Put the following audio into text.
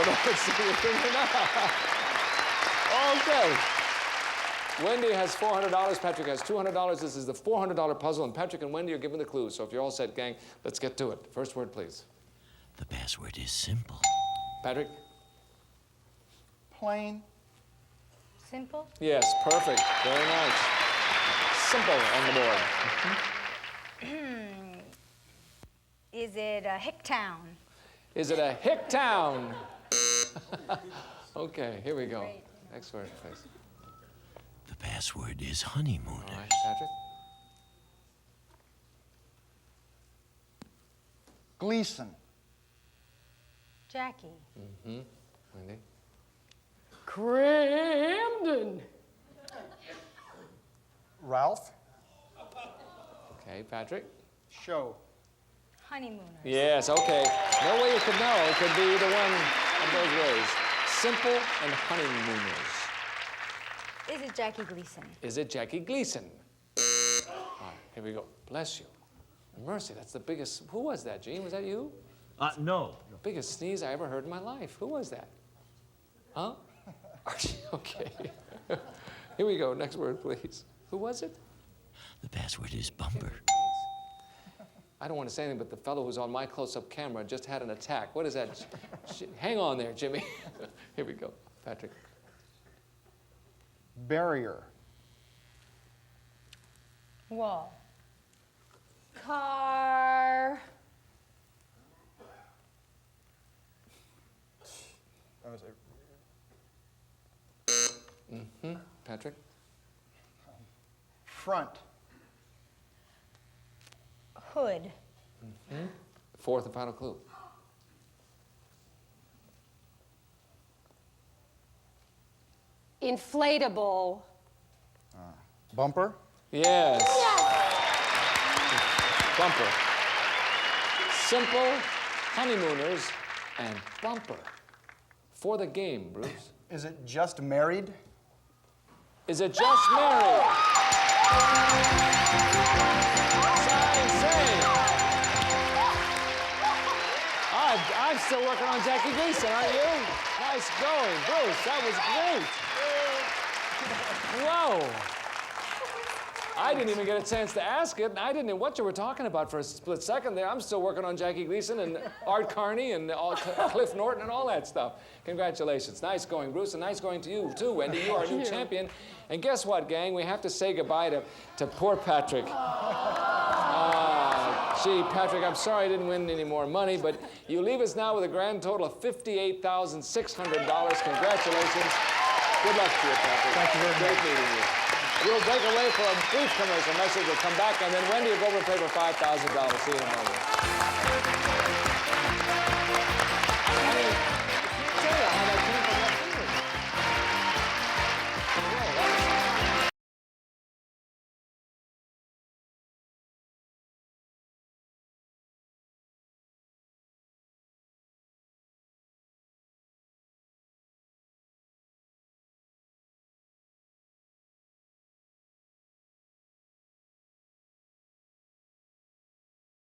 don't see your finger now. Okay. Wendy has $400, Patrick has $200. This is the $400 puzzle, and Patrick and Wendy are given the clues. So if you're all set, gang, let's get to it. First word, please. The password is simple. Patrick? Plain. Simple? Yes, perfect. Very nice. Simple on the board. Is it a hick town? Is it a hick town? Okay, here we go. Great. Next word, please. The password is honeymooners. All right, Patrick? Gleason. Jackie. Wendy? Cramden. Ralph. Okay, Patrick? Show. Honeymooners. Yes, okay. No way you could know. It could be either one of those ways. Simple and honeymooners. Is it Jackie Gleason? Is it Jackie Gleason? All right, here we go. Bless you. Mercy, that's the biggest. Who was that, Gene? Was that you? No. Biggest sneeze I ever heard in my life. Who was that? Huh? Okay. Here we go. Next word, please. Who was it? The password is bumper. I don't want to say anything, but the fellow who's on my close-up camera just had an attack. What is that? Hang on there, Jimmy. Here we go. Patrick. Barrier. Wall. Car. That was it. Patrick. Front. Hood. Fourth and final clue. Inflatable. Bumper. Yes. Bumper. Simple, honeymooners, and bumper. For the game, Bruce. Is it just married? Is it just married? Sign saying. I'm still working on Jackie Gleason, aren't you? Nice going, Bruce. That was great. Whoa. I didn't even get a chance to ask it, and I didn't know what you were talking about for a split second there. I'm still working on Jackie Gleason and Art Carney and Cliff Norton and all that stuff. Congratulations. Nice going, Bruce, and nice going to you, too, Wendy. You are a new champion. And guess what, gang? We have to say goodbye to poor Patrick. Gee, Patrick, I'm sorry I didn't win any more money, but you leave us now with a grand total of $58,600. Congratulations. Good luck to you, Patrick. Thank you very much. Great meeting you. We'll break away for a brief commercial message. We'll come back, and then Wendy will go over and pay for $5,000. See you in a moment.